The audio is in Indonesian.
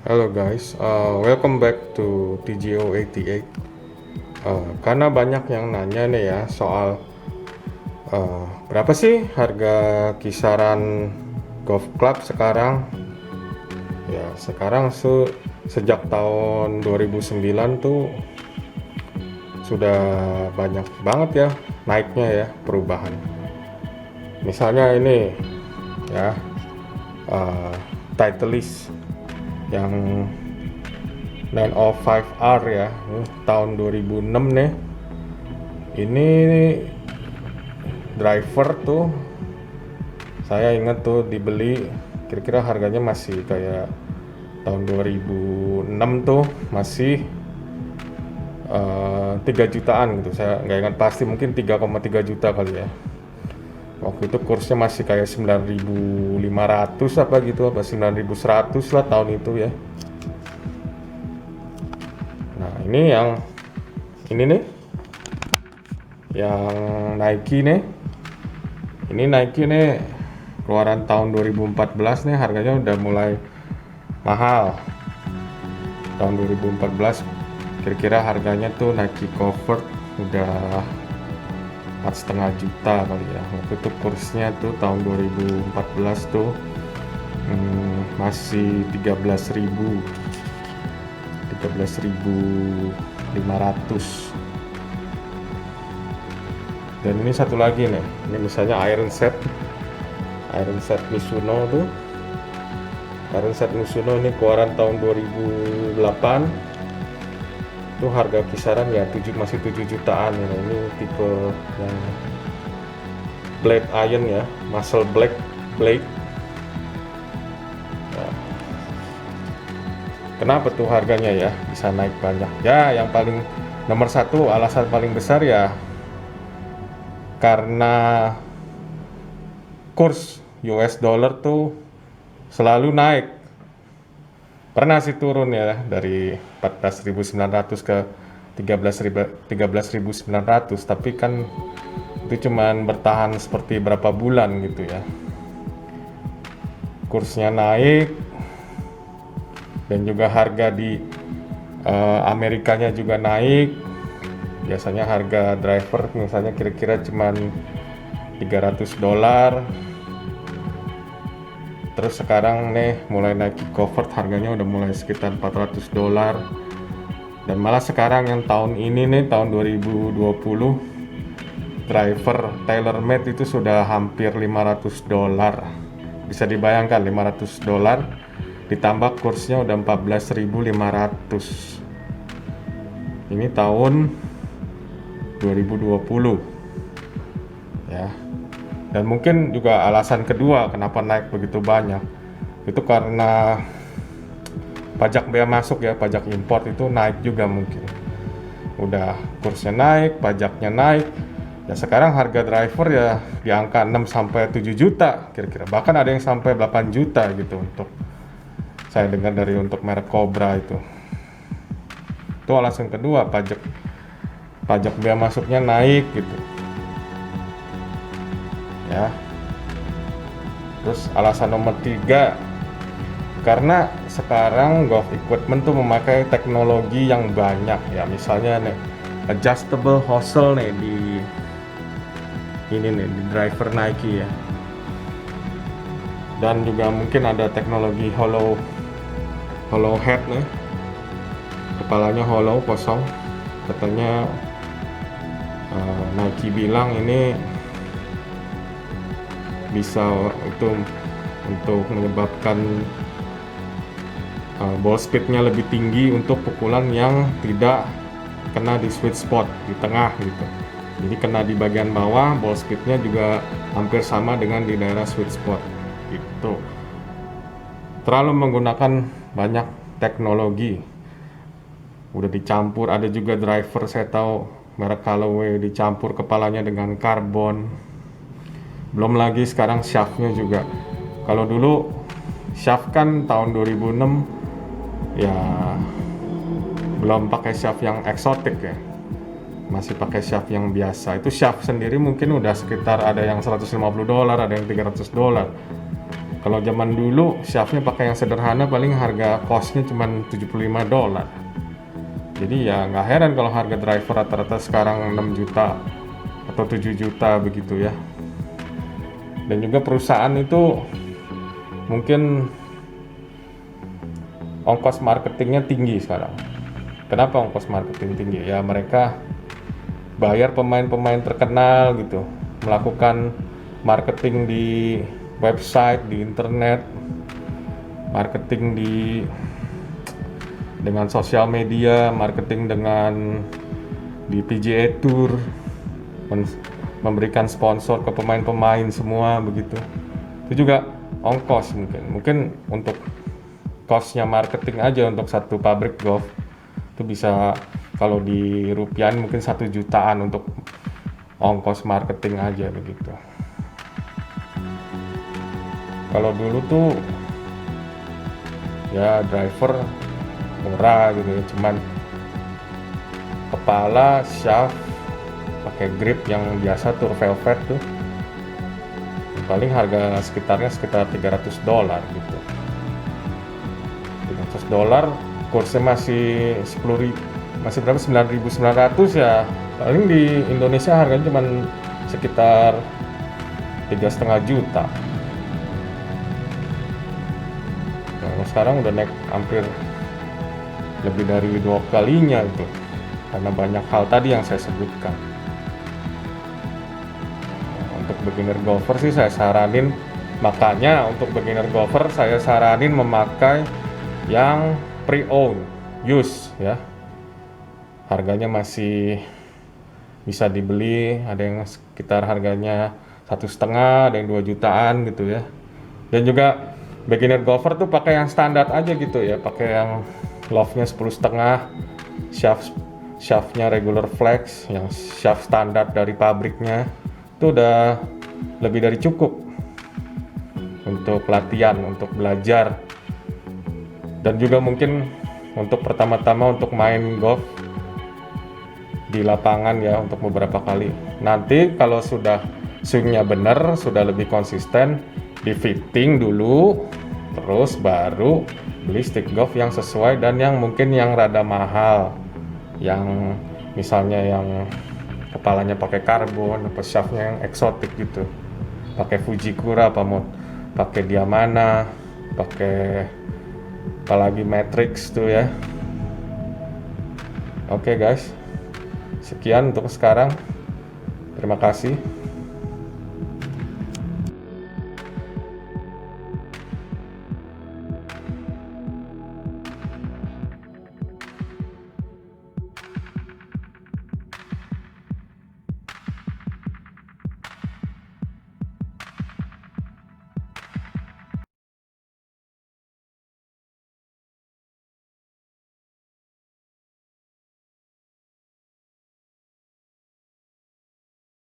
Hello guys, welcome back to TGO88. Karena banyak yang nanya nih ya soal berapa sih harga kisaran golf club sekarang? Ya sekarang sejak tahun 2009 tuh sudah banyak banget ya naiknya ya perubahan. Misalnya ini ya Titleist yang 905R ya, tahun 2006 nih. Ini driver tuh saya inget tuh dibeli kira-kira harganya masih kayak tahun 2006 tuh masih 3 jutaan gitu. Saya nggak ingat pasti, mungkin 3,3 juta kali ya. Waktu itu kursnya masih kayak 9.500 apa gitu, apa 9.100 lah tahun itu ya. Nah ini nih yang Nike nih. Ini Nike nih keluaran tahun 2014 nih, harganya udah mulai mahal. Tahun 2014 kira-kira harganya tuh Nike Convert udah 4,5 juta kali ya. Waktu itu kursnya tuh tahun 2014 tuh masih 13.500. Dan ini satu lagi nih, ini misalnya Iron Set Mizuno tuh. Iron Set Mizuno ini keluaran tahun 2008 tuh harga kisaran ya masih 7 jutaan ya. Ini tipe yang blade iron ya, muscle blade. Nah, kenapa tuh harganya ya bisa naik banyak ya? Yang paling nomor satu, alasan paling besar ya karena kurs US dollar tuh selalu naik. Pernah sih turun ya dari 14.900 ke 13.900, tapi kan itu cuman bertahan seperti berapa bulan gitu ya. Kursnya naik dan juga harga di Amerikanya juga naik. Biasanya harga driver misalnya kira-kira cuman $300. Terus sekarang nih mulai Nike Convert harganya udah mulai sekitar $400. Dan malah sekarang yang tahun ini nih, tahun 2020, driver TaylorMade itu sudah hampir $500. Bisa dibayangkan, $500 ditambah kursnya udah 14.500. Ini tahun 2020 ya. Dan mungkin juga alasan kedua kenapa naik begitu banyak itu karena pajak bea masuk ya, pajak impor itu naik juga mungkin. Udah kursnya naik, pajaknya naik. Ya sekarang harga driver ya di angka 6 sampai 7 juta kira-kira. Bahkan ada yang sampai 8 juta gitu untuk saya dengar dari untuk merek Cobra itu. Itu alasan kedua, pajak bea masuknya naik gitu ya. Terus alasan nomor 3, karena sekarang golf equipment tuh memakai teknologi yang banyak ya. Misalnya nih adjustable hosel nih di driver Nike ya. Dan juga mungkin ada teknologi hollow head nih, kepalanya hollow, kosong. Katanya Nike bilang ini bisa untuk menyebabkan ball speednya lebih tinggi untuk pukulan yang tidak kena di sweet spot di tengah gitu. Jadi kena di bagian bawah, ball speednya juga hampir sama dengan di daerah sweet spot gitu. Terlalu menggunakan banyak teknologi, udah dicampur. Ada juga driver saya tahu merek Callaway dicampur kepalanya dengan karbon. Belum lagi sekarang shaftnya juga. Kalau dulu shaft kan tahun 2006 ya belum pakai shaft yang eksotik ya, masih pakai shaft yang biasa. Itu shaft sendiri mungkin udah sekitar ada yang $150, ada yang $300. Kalau zaman dulu shaftnya pakai yang sederhana, paling harga costnya cuma $75. Jadi ya nggak heran kalau harga driver rata-rata sekarang 6 juta atau 7 juta begitu ya. Dan juga perusahaan itu mungkin ongkos marketingnya tinggi sekarang. Kenapa ongkos marketing tinggi? Ya mereka bayar pemain-pemain terkenal gitu, melakukan marketing di website, di internet, marketing dengan sosial media, marketing dengan di PGA Tour, memberikan sponsor ke pemain-pemain semua begitu. Itu juga ongkos mungkin untuk costnya marketing aja untuk satu pabrik golf itu bisa, kalau di rupiahin mungkin 1 jutaan untuk ongkos marketing aja begitu. Kalau dulu tuh ya driver murah gitu ya, cuman kepala, shaft, pakai grip yang biasa Tour Velvet tuh paling harga sekitar $300 gitu. $300 kursnya masih 10.000, masih berapa, 9.900 ya. Paling di Indonesia harganya cuma sekitar 3,5 juta. Nah, sekarang udah naik hampir lebih dari 2 kalinya itu, karena banyak hal tadi yang saya sebutkan. Nah, untuk beginner golfer sih saya saranin, makanya untuk beginner golfer saya saranin memakai yang pre-owned use ya. Harganya masih bisa dibeli, ada yang sekitar harganya 1,5, ada yang 2 jutaan gitu ya. Dan juga beginner golfer tuh pakai yang standar aja gitu ya, pakai yang loft-nya 10,5, shaftnya regular flex, yang shaft standar dari pabriknya, itu udah lebih dari cukup untuk latihan, untuk belajar, dan juga mungkin untuk pertama-tama untuk main golf di lapangan ya, untuk beberapa kali. Nanti kalau sudah swingnya bener, sudah lebih konsisten, di fitting dulu, terus baru beli stick golf yang sesuai dan yang mungkin yang rada mahal, yang misalnya yang kepalanya pakai karbon, apa shaftnya yang eksotik gitu, pakai Fujikura, apa mau pakai Diamana, pakai apalagi Matrix tuh ya. Oke guys, sekian untuk sekarang. Terima kasih.